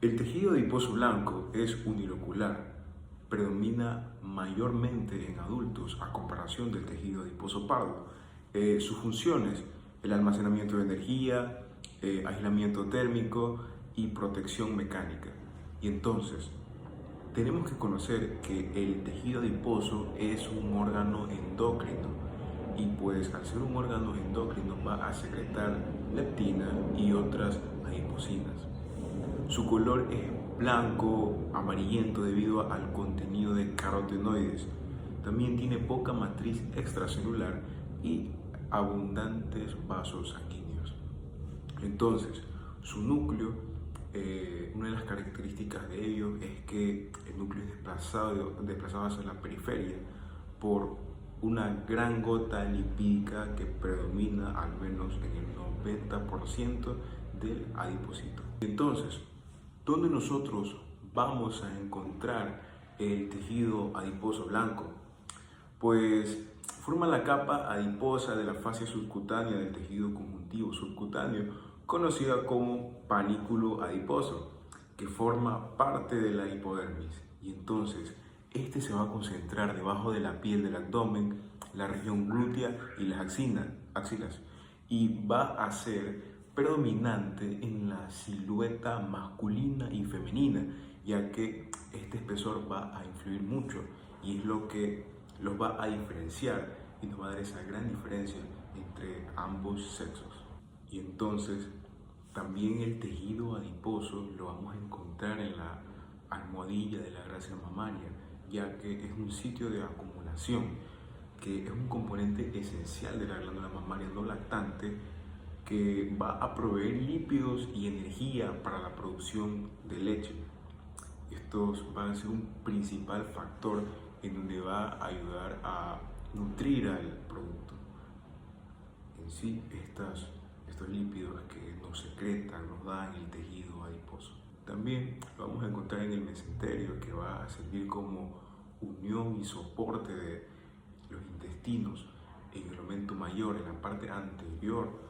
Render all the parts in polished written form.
El tejido adiposo blanco es unilocular, predomina mayormente en adultos a comparación del tejido adiposo pardo. Sus funciones, el almacenamiento de energía, aislamiento térmico y protección mecánica. Y entonces, tenemos que conocer que el tejido adiposo es un órgano endocrino y pues al ser un órgano endocrino va a secretar leptina y otras adiposinas. Su color es blanco, amarillento debido al contenido de carotenoides. También tiene poca matriz extracelular y abundantes vasos sanguíneos. Entonces, su núcleo, una de las características de ello es que el núcleo es desplazado hacia la periferia por una gran gota lipídica que predomina al menos en el 90% del adipocito. Entonces, ¿dónde nosotros vamos a encontrar el tejido adiposo blanco? Pues forma la capa adiposa de la fascia subcutánea del tejido conjuntivo subcutáneo, conocida como panículo adiposo, que forma parte de la hipodermis. Y entonces, este se va a concentrar debajo de la piel del abdomen, la región glútea y las axilas, y va a ser predominante en la silueta masculina y femenina, ya que este espesor va a influir mucho y es lo que los va a diferenciar y nos va a dar esa gran diferencia entre ambos sexos. Y entonces también el tejido adiposo lo vamos a encontrar en la almohadilla de la grasa mamaria, ya que es un sitio de acumulación, que es un componente esencial de la glándula mamaria no lactante, que va a proveer lípidos y energía para la producción de leche. Estos van a ser un principal factor en donde va a ayudar a nutrir al producto. En sí, estos lípidos que nos secretan, nos dan el tejido adiposo. También lo vamos a encontrar en el mesenterio, que va a servir como unión y soporte de los intestinos en el aumento mayor, en la parte anterior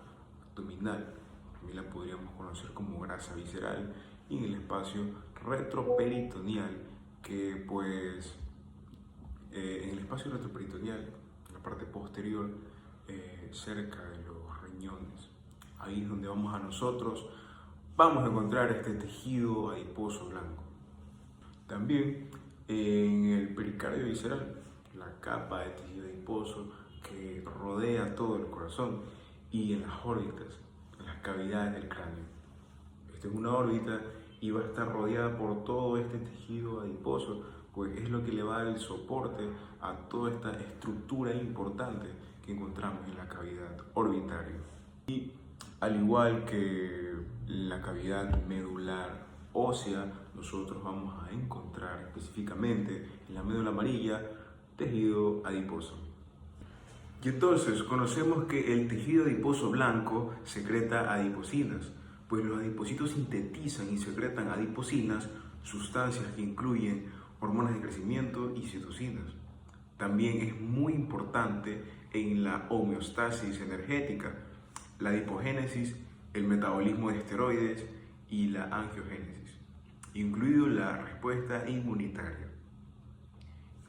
abdominal. También la podríamos conocer como grasa visceral, y en el espacio retroperitoneal, que pues en el espacio retroperitoneal, en la parte posterior, cerca de los riñones, ahí es donde vamos a encontrar este tejido adiposo blanco. También en el pericardio visceral, la capa de tejido adiposo que rodea todo el corazón, y en las órbitas, en las cavidades del cráneo. Esta es una órbita y va a estar rodeada por todo este tejido adiposo, pues es lo que le va a dar el soporte a toda esta estructura importante que encontramos en la cavidad orbitaria. Y al igual que la cavidad medular ósea, nosotros vamos a encontrar específicamente en la médula amarilla tejido adiposo. Y entonces conocemos que el tejido adiposo blanco secreta adiposinas, pues los adipocitos sintetizan y secretan adiposinas, sustancias que incluyen hormonas de crecimiento y citocinas. También es muy importante en la homeostasis energética, la adipogénesis, el metabolismo de esteroides y la angiogénesis, incluido la respuesta inmunitaria.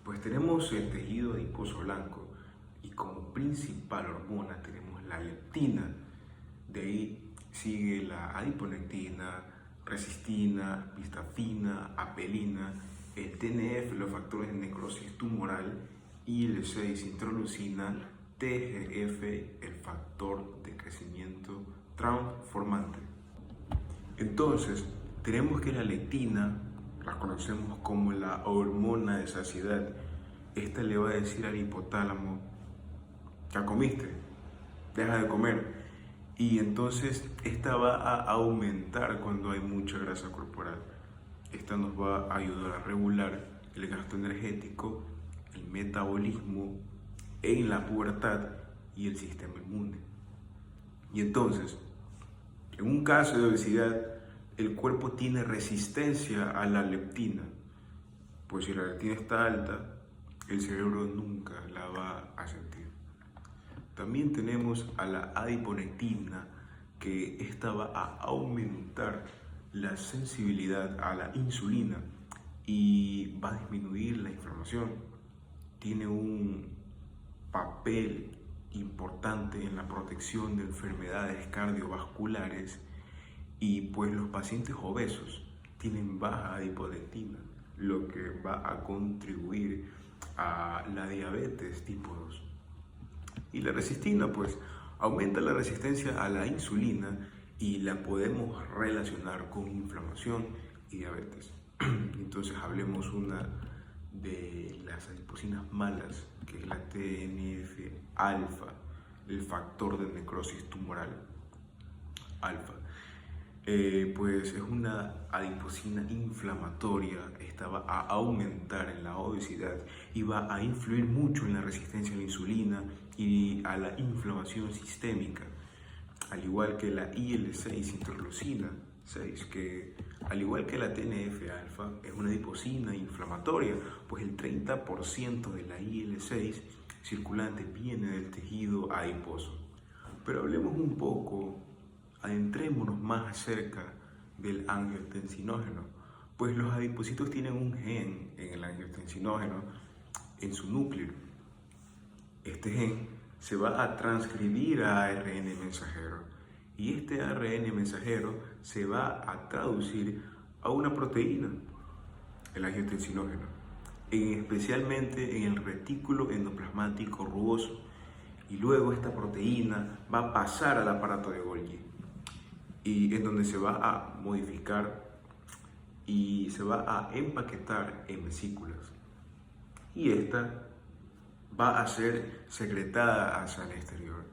Pues tenemos el tejido adiposo blanco y como principal hormona tenemos la leptina. De ahí sigue la adiponectina, resistina, vistafina, apelina, el TNF, los factores de necrosis tumoral, IL-6, introlucina, TGF, el factor de crecimiento transformante. Entonces, tenemos que la leptina la conocemos como la hormona de saciedad. Esta le va a decir al hipotálamo: ya comiste, deja de comer. Y entonces esta va a aumentar cuando hay mucha grasa corporal. Esta nos va a ayudar a regular el gasto energético, el metabolismo en la pubertad y el sistema inmune. Y entonces, en un caso de obesidad, el cuerpo tiene resistencia a la leptina, pues si la leptina está alta, el cerebro nunca la va a sentir. También tenemos a la adiponectina, que esta va a aumentar la sensibilidad a la insulina y va a disminuir la inflamación. Tiene un papel importante en la protección de enfermedades cardiovasculares y pues los pacientes obesos tienen baja adipolectina, lo que va a contribuir a la diabetes tipo 2. Y la resistina pues aumenta la resistencia a la insulina y la podemos relacionar con inflamación y diabetes. Entonces hablemos una de las adiposinas malas, que es la TNF-alfa, el factor de necrosis tumoral alfa. Pues es una adiposina inflamatoria, esta va a aumentar en la obesidad y va a influir mucho en la resistencia a la insulina y a la inflamación sistémica, al igual que la IL-6 interleucina 6, que al igual que la TNF-alfa es una adiposina inflamatoria, pues el 30% de la IL-6 circulante viene del tejido adiposo. Pero hablemos un poco, adentrémonos más acerca del angiotensinógeno, pues los adipocitos tienen un gen en el angiotensinógeno en su núcleo. Este gen se va a transcribir a ARN mensajero y este ARN mensajero se va a traducir a una proteína, el angiotensinógeno, especialmente en el retículo endoplasmático rugoso, y luego esta proteína va a pasar al aparato de Golgi y en donde se va a modificar y se va a empaquetar en vesículas, y esta va a ser secretada hacia el exterior.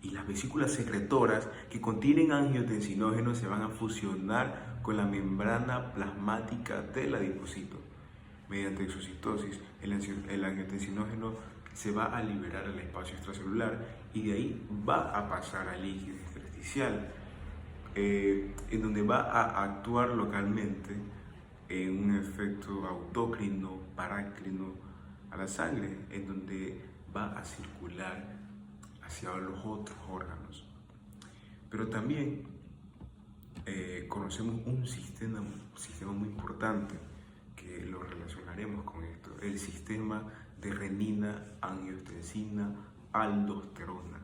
Y las vesículas secretoras que contienen angiotensinógeno se van a fusionar con la membrana plasmática del adipocito. Mediante exocitosis, el angiotensinógeno se va a liberar al espacio extracelular y de ahí va a pasar al líquido intersticial, en donde va a actuar localmente en un efecto autócrino, parácrino a la sangre, en donde va a circular hacia los otros órganos. Pero también conocemos un sistema muy importante que lo relacionaremos con esto, el sistema de renina, angiotensina, aldosterona,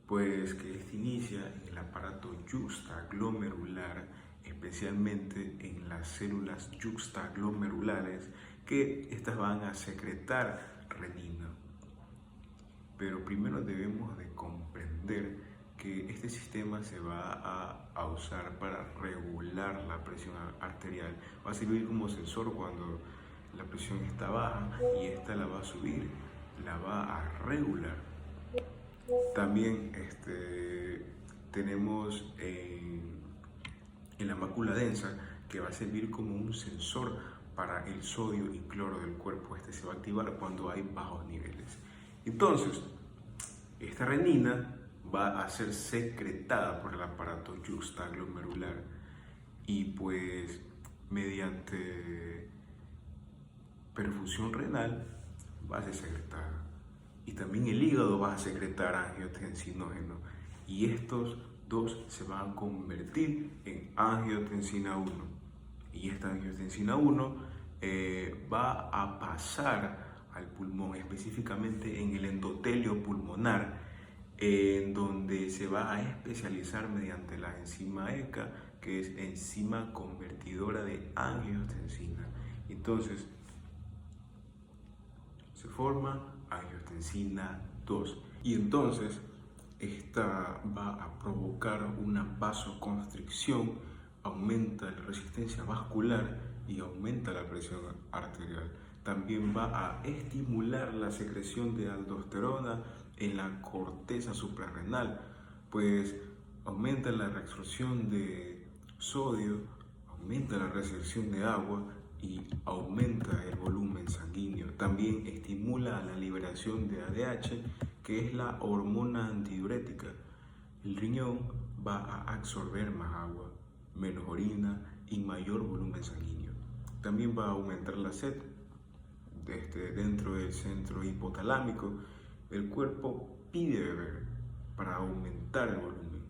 pues que este inicia en el aparato yuxtaglomerular, especialmente en las células yuxtaglomerulares, que estas van a secretar renina. Pero primero debemos de comprender que este sistema se va a usar para regular la presión arterial. Va a servir como sensor cuando la presión está baja y esta la va a subir, la va a regular. También tenemos en la mácula densa, que va a servir como un sensor para el sodio y cloro del cuerpo. Este se va a activar cuando hay bajos niveles. Entonces, esta renina va a ser secretada por el aparato yuxtaglomerular y pues mediante perfusión renal va a ser secretada. Y también el hígado va a secretar angiotensinógeno y estos dos se van a convertir en angiotensina 1. Y esta angiotensina 1 va a pasar al pulmón, específicamente en el endotelio pulmonar, en donde se va a especializar mediante la enzima ECA, que es enzima convertidora de angiotensina. Entonces, se forma angiotensina 2 y entonces esta va a provocar una vasoconstricción, aumenta la resistencia vascular y aumenta la presión arterial. También va a estimular la secreción de aldosterona en la corteza suprarrenal, pues aumenta la reabsorción de sodio, aumenta la recepción de agua y aumenta el volumen sanguíneo. También estimula la liberación de ADH, que es la hormona antidiurética. El riñón va a absorber más agua, menos orina y mayor volumen sanguíneo. También va a aumentar la sed. Dentro del centro hipotalámico, el cuerpo pide beber para aumentar el volumen.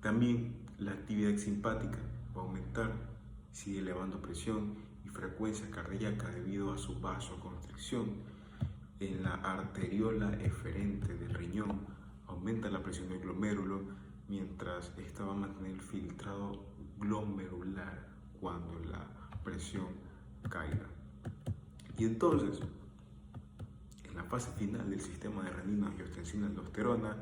También la actividad simpática va a aumentar, sigue elevando presión y frecuencia cardíaca debido a su vasoconstricción. En la arteriola eferente del riñón aumenta la presión del glomérulo, mientras esta va a mantener el filtrado glomerular cuando la presión caiga. Y entonces, en la fase final del sistema de renina, angiotensina, aldosterona,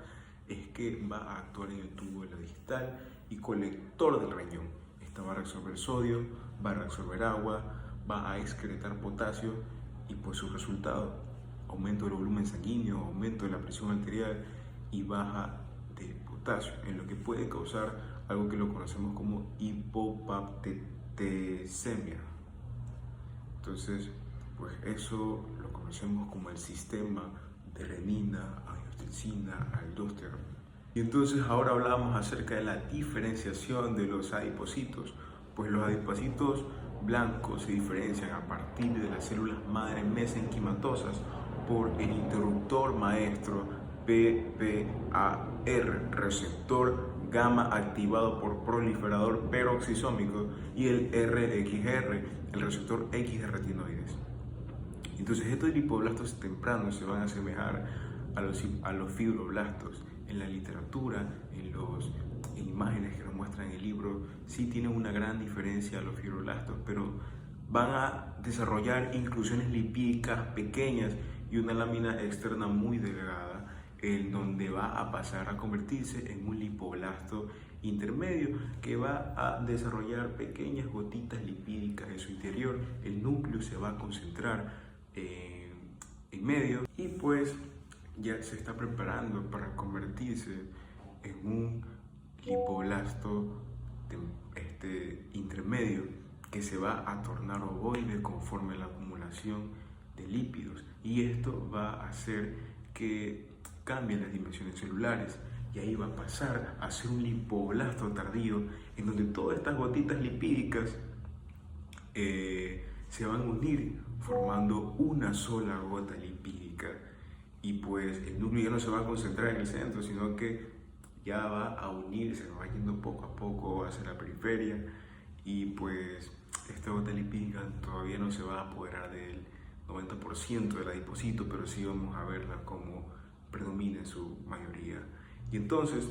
es que va a actuar en el tubo de la distal y colector del riñón. Esta va a reabsorber sodio, va a reabsorber agua, va a excretar potasio y pues su resultado, aumento del volumen sanguíneo, aumento de la presión arterial y baja de potasio, en lo que puede causar algo que lo conocemos como hipopaptetemia. Entonces, pues eso lo conocemos como el sistema de renina, angiotensina, aldosterona. Y entonces ahora hablamos acerca de la diferenciación de los adipocitos. Pues los adipocitos blancos se diferencian a partir de las células madre mesenquimatosas por el interruptor maestro PPAR, receptor gamma activado por proliferador peroxisómico, y el RXR, el receptor X de retinoides. Entonces estos lipoblastos tempranos se van a asemejar a los fibroblastos. En la literatura, en imágenes que nos muestran en el libro, sí tienen una gran diferencia a los fibroblastos, pero van a desarrollar inclusiones lipídicas pequeñas y una lámina externa muy delgada, en donde va a pasar a convertirse en un lipoblasto intermedio que va a desarrollar pequeñas gotitas lipídicas en su interior. El núcleo se va a concentrar en medio y pues ya se está preparando para convertirse en un lipoblasto intermedio que se va a tornar ovoide conforme la acumulación de lípidos, y esto va a hacer que cambien las dimensiones celulares y ahí va a pasar a ser un lipoblasto tardío, en donde todas estas gotitas lipídicas se van a unir formando una sola gota lipídica, y pues el núcleo ya no se va a concentrar en el centro, sino que ya va a unirse, va yendo poco a poco hacia la periferia, y pues esta gota lipídica todavía no se va a apoderar del 90% del adipocito, pero sí vamos a verla como predomina en su mayoría. Y entonces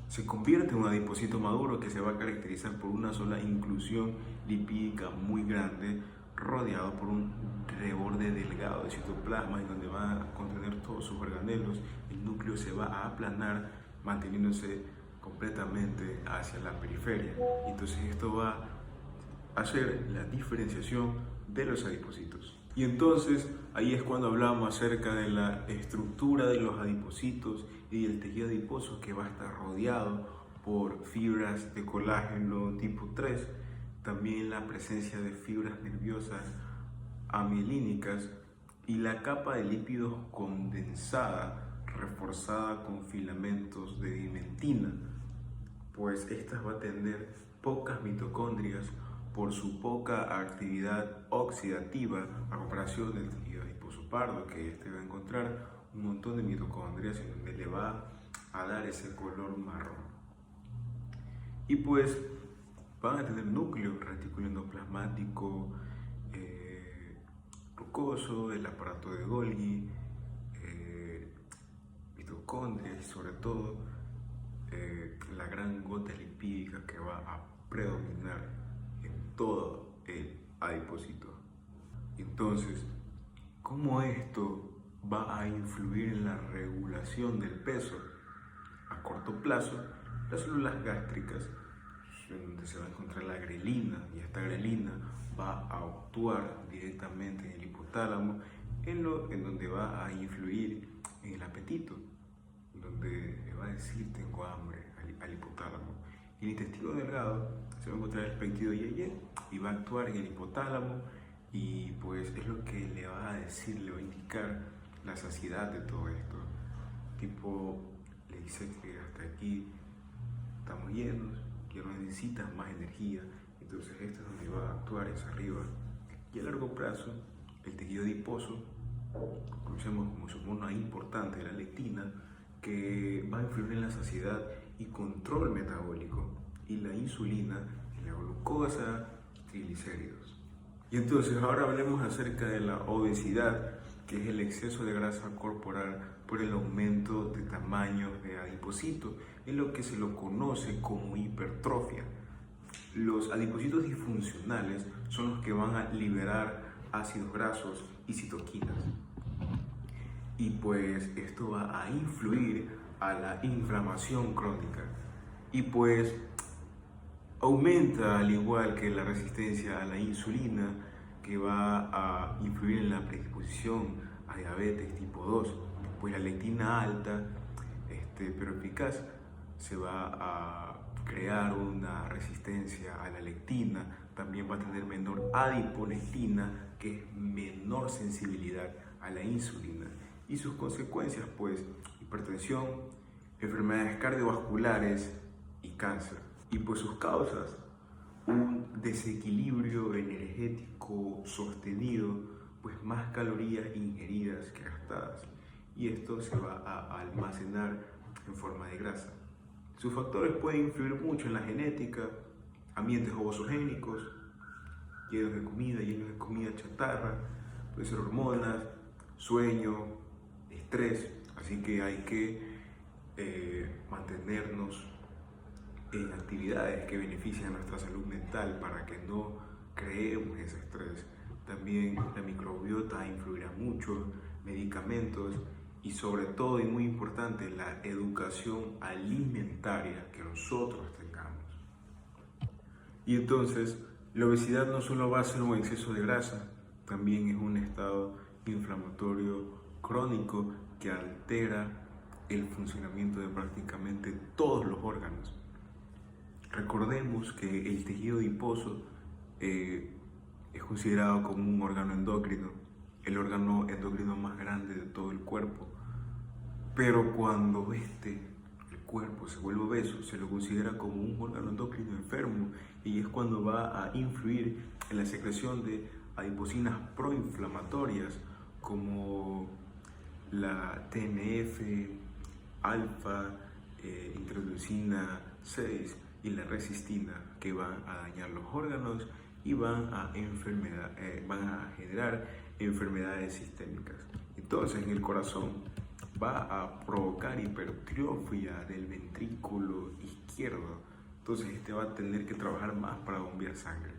se convierte en un adipocito maduro que se va a caracterizar por una sola inclusión lipídica muy grande, rodeado por un reborde delgado de citoplasma, en donde va a contener todos sus organelos. El núcleo se va a aplanar, manteniéndose completamente hacia la periferia. Entonces esto va a hacer la diferenciación de los adipocitos. Y entonces ahí es cuando hablamos acerca de la estructura de los adipocitos y del tejido adiposo, que va a estar rodeado por fibras de colágeno tipo 3, también la presencia de fibras nerviosas amielínicas y la capa de lípidos condensada reforzada con filamentos de dimentina, pues estas va a tener pocas mitocondrias por su poca actividad oxidativa a comparación del tejido adiposo pardo, que este va a encontrar un montón de mitocondrias en donde le va a dar ese color marrón. Y pues van a tener núcleo retículo endoplasmático, rucoso, el aparato de Golgi, mitocondrias y sobre todo la gran gota lipídica que va a predominar en todo el adipocito. Entonces, ¿cómo esto va a influir en la regulación del peso? A corto plazo, las células gástricas, donde se va a encontrar la grelina, y esta grelina va a actuar directamente en el hipotálamo, en donde va a influir en el apetito, donde le va a decir tengo hambre al hipotálamo. Y el intestino delgado se va a encontrar el péptido IgG y va a actuar en el hipotálamo, y pues es lo que le va a decir, le va a indicar la saciedad de todo esto. Tipo, le dice que hasta aquí estamos llenos, que no necesitas más energía. Entonces esto es donde va a actuar, es arriba. Y a largo plazo, el tejido adiposo, conocemos como su hormona importante, la leptina, que va a influir en la saciedad y control metabólico, y la insulina en la glucosa, triglicéridos. Y entonces ahora hablemos acerca de la obesidad, que es el exceso de grasa corporal por el aumento de tamaño de adipocitos, en lo que se lo conoce como hipertrofia. Los adipocitos disfuncionales son los que van a liberar ácidos grasos y citoquinas. Y pues esto va a influir a la inflamación crónica. Y pues aumenta, al igual que la resistencia a la insulina, que va a influir en la predisposición a diabetes tipo 2. Pues la leptina alta, pero eficaz, se va a crear una resistencia a la lectina. También va a tener menor adiponectina, que es menor sensibilidad a la insulina. Y sus consecuencias, pues, hipertensión, enfermedades cardiovasculares y cáncer. Y pues sus causas, un desequilibrio energético sostenido, pues más calorías ingeridas que gastadas. Y esto se va a almacenar en forma de grasa. Sus factores pueden influir mucho en la genética, ambientes obesogénicos, llenos de comida chatarra, puede ser hormonas, sueño, estrés. Así que hay que mantenernos en actividades que benefician nuestra salud mental para que no creemos ese estrés. También la microbiota influirá mucho, medicamentos y sobre todo, y muy importante, la educación alimentaria que nosotros tengamos. Y entonces, la obesidad no solo va a ser un exceso de grasa, también es un estado inflamatorio crónico que altera el funcionamiento de prácticamente todos los órganos. Recordemos que el tejido adiposo es considerado como un órgano endocrino, el órgano endocrino más grande de todo el cuerpo. Pero cuando el cuerpo se vuelve obeso, se lo considera como un órgano endocrino enfermo, y es cuando va a influir en la secreción de adipocinas proinflamatorias como la TNF, alfa, interleucina 6 y la resistina, que van a dañar los órganos y van a generar enfermedades sistémicas. Entonces, en el corazón va a provocar hipertrofia del ventrículo izquierdo. Entonces, va a tener que trabajar más para bombear sangre.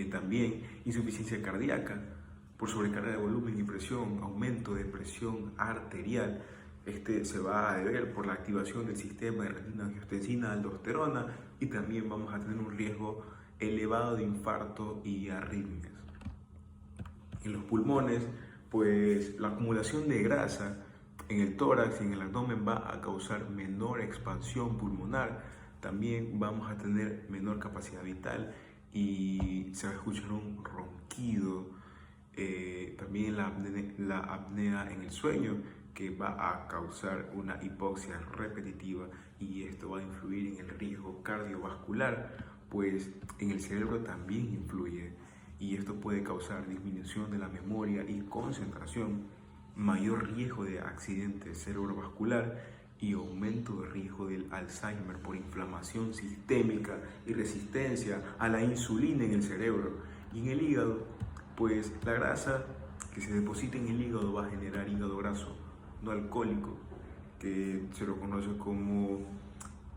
También insuficiencia cardíaca por sobrecarga de volumen y presión, aumento de presión arterial. Se va a deber por la activación del sistema de renina-angiotensina, aldosterona, y también vamos a tener un riesgo elevado de infarto y arritmias. En los pulmones, pues la acumulación de grasa en el tórax y en el abdomen va a causar menor expansión pulmonar. También vamos a tener menor capacidad vital y se va a escuchar un ronquido. También la apnea en el sueño, que va a causar una hipoxia repetitiva, y esto va a influir en el riesgo cardiovascular, pues en el cerebro también influye, y esto puede causar disminución de la memoria y concentración, mayor riesgo de accidente cerebrovascular y aumento de riesgo del Alzheimer por inflamación sistémica y resistencia a la insulina en el cerebro. Y en el hígado, pues la grasa que se deposita en el hígado va a generar hígado graso no alcohólico, que se lo conoce como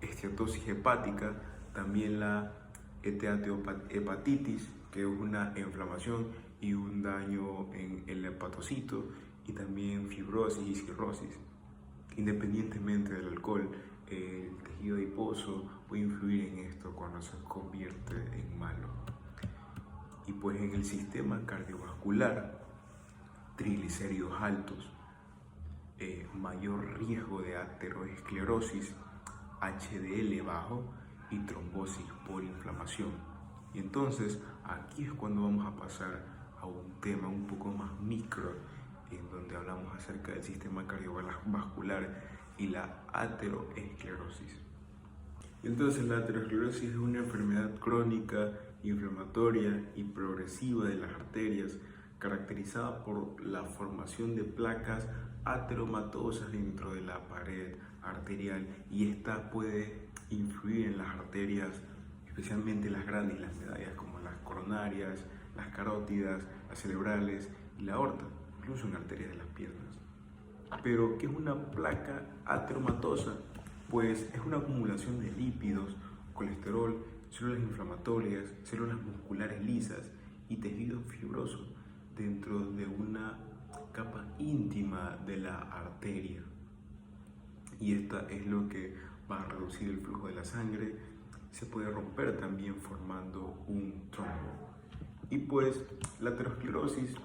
esteatosis hepática. También la hepatitis, que es una inflamación y un daño en el hepatocito, y también fibrosis y cirrosis. Independientemente del alcohol, el tejido adiposo puede influir en esto cuando se convierte en malo. Y pues en el sistema cardiovascular, triglicéridos altos, mayor riesgo de aterosclerosis, HDL bajo y trombosis por inflamación. Y entonces aquí es cuando vamos a pasar a un tema un poco más micro, en donde hablamos acerca del sistema cardiovascular y la aterosclerosis. Y entonces la aterosclerosis es una enfermedad crónica, inflamatoria y progresiva de las arterias, caracterizada por la formación de placas ateromatosas dentro de la pared arterial, y esta puede influir en las arterias especialmente las grandes, las medallas como las coronarias, las carótidas, las cerebrales y la aorta, incluso en arterias de las piernas. Pero, ¿qué es una placa ateromatosa? Pues es una acumulación de lípidos, colesterol, células inflamatorias, células musculares lisas y tejido fibroso dentro de una capa íntima de la arteria. Y esta es lo que va a reducir el flujo de la sangre. Se puede romper también formando un trombo. Y pues la aterosclerosis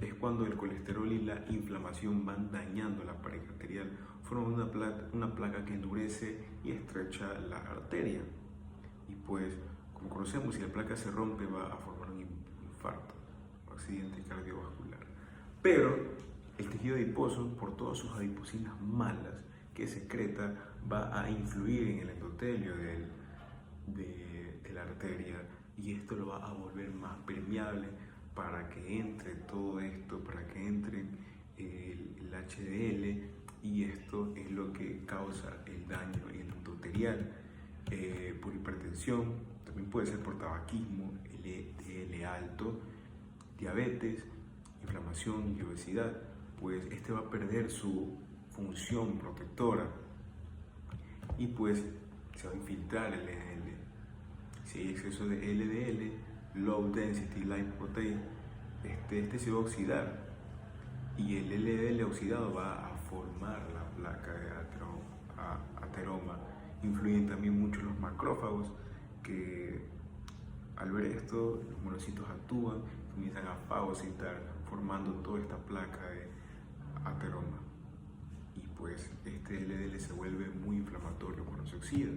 es cuando el colesterol y la inflamación van dañando la pared arterial, forman una placa que endurece y estrecha la arteria. Y pues, como conocemos, si la placa se rompe va a formar un infarto, un accidente cardiovascular. Pero el tejido adiposo, por todas sus adiposinas malas que secreta, va a influir en el endotelio de la arteria, y esto lo va a volver más permeable para que entre todo esto, para que entre el HDL, y esto es lo que causa el daño endotelial por hipertensión, también puede ser por tabaquismo, LDL alto, diabetes, inflamación y obesidad. Pues este va a perder su función protectora y pues se va a infiltrar el LDL. Si hay exceso de LDL, Low Density Lipoprotein, este se va a oxidar, y el LDL oxidado va a formar la placa de ateroma. Influyen también mucho los macrófagos, que al ver esto los monocitos actúan, comienzan a fagocitar, formando toda esta placa de ateroma. Y pues este LDL se vuelve muy inflamatorio cuando se oxida.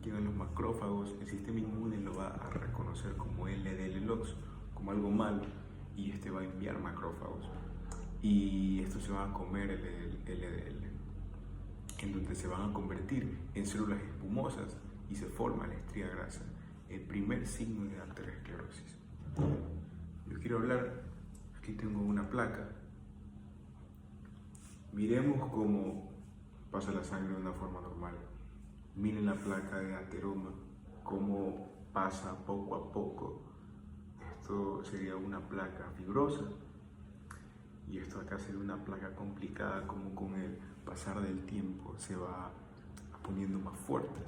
Llegan los macrófagos, el sistema inmune lo va a reconocer como LDL-LOX, como algo malo, y este va a enviar macrófagos. Y estos se van a comer el LDL, en donde se van a convertir en células espumosas y se forma la estría grasa, el primer signo de aterosclerosis. Yo quiero hablar, aquí tengo una placa. Miremos cómo pasa la sangre de una forma normal. Miren la placa de ateroma, cómo pasa poco a poco. Esto sería una placa fibrosa, y esto acá sería una placa complicada, como con el pasar del tiempo se va poniendo más fuertes.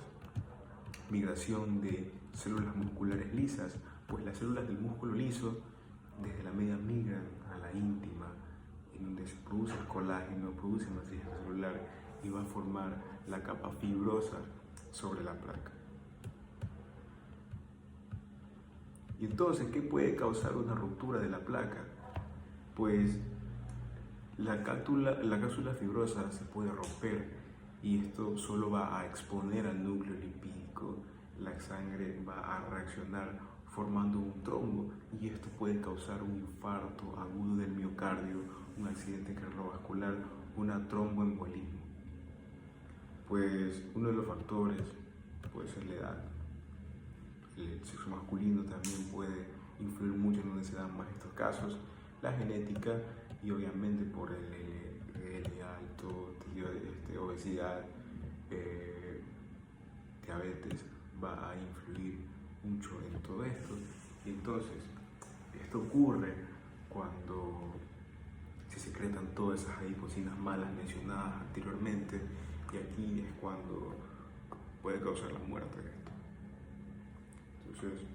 Migración de células musculares lisas, pues las células del músculo liso desde la media migran a la íntima, en donde se produce el colágeno, produce matriz celular y va a formar la capa fibrosa sobre la placa. Y entonces, ¿qué puede causar una ruptura de la placa? Pues la cápsula fibrosa se puede romper, y esto solo va a exponer al núcleo lipídico. La sangre va a reaccionar formando un trombo, y esto puede causar un infarto agudo del miocardio, un accidente cardiovascular, una tromboembolismo. Pues uno de los factores puede ser la edad. El sexo masculino también puede influir mucho en donde se dan más estos casos, la genética, y obviamente por el LDL alto, obesidad, diabetes va a influir mucho en todo esto. Y entonces esto ocurre cuando se secretan todas esas adiposinas malas mencionadas anteriormente, y aquí es cuando puede causar la muerte de esto. Entonces,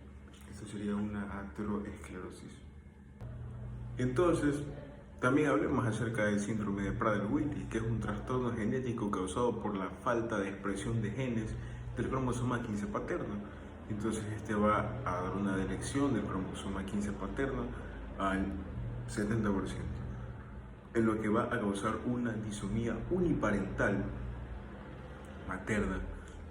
esto sería una aterosclerosis. Entonces, también hablemos acerca del síndrome de Prader-Willi, que es un trastorno genético causado por la falta de expresión de genes del cromosoma 15 paterno. Entonces, este va a dar una delección del cromosoma 15 paterno al 70%, en lo que va a causar una disomía uniparental materna,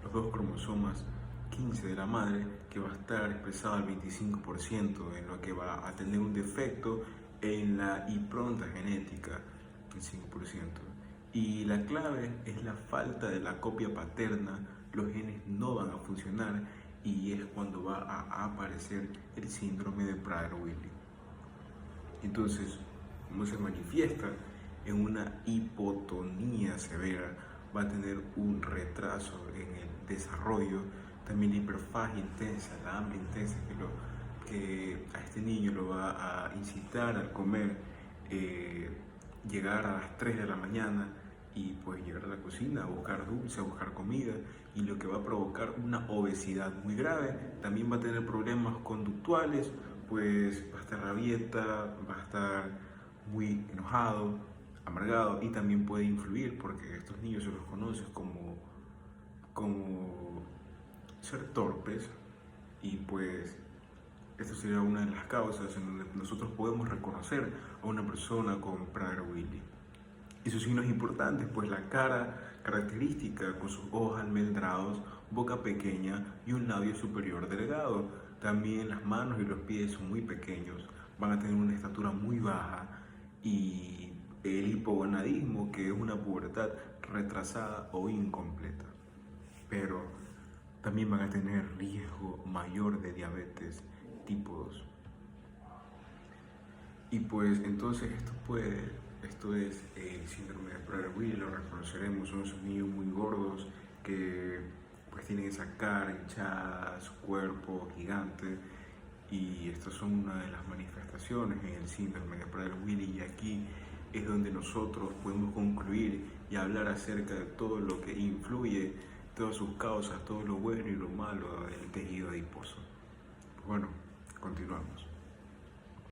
los dos cromosomas 15 de la madre, que va a estar expresado al 25%, en lo que va a tener un defecto en la impronta genética, el 5%. Y la clave es la falta de la copia paterna, los genes no van a funcionar, y es cuando va a aparecer el síndrome de Prader-Willi. Entonces, ¿cómo se manifiesta? En una hipotonía severa, va a tener un retraso en el desarrollo también la hiperfagia intensa, la hambre intensa que a este niño lo va a incitar al comer, llegar a las 3 de la mañana y pues llegar a la cocina a buscar dulce, a buscar comida, y lo que va a provocar una obesidad muy grave. También va a tener problemas conductuales, pues va a estar rabieta, va a estar muy enojado, amargado, y también puede influir porque estos niños se los conoce como ser torpes, y pues esto sería una de las causas en donde nosotros podemos reconocer a una persona con Prader-Willi. Y sus signos importantes, pues la cara característica con sus ojos almendrados, boca pequeña y un labio superior delgado. También las manos y los pies son muy pequeños, van a tener una estatura muy baja, y el hipogonadismo, que es una pubertad retrasada o incompleta. Pero también van a tener riesgo mayor de diabetes tipo 2. Y pues entonces esto es el síndrome de Prader-Willi, lo reconoceremos, son esos niños muy gordos que pues tienen esa cara hinchada, su cuerpo gigante, y estas son una de las manifestaciones en el síndrome de Prader-Willi, y aquí es donde nosotros podemos concluir y hablar acerca de todo lo que influye, todas sus causas, todo lo bueno y lo malo del tejido adiposo. Bueno, continuamos.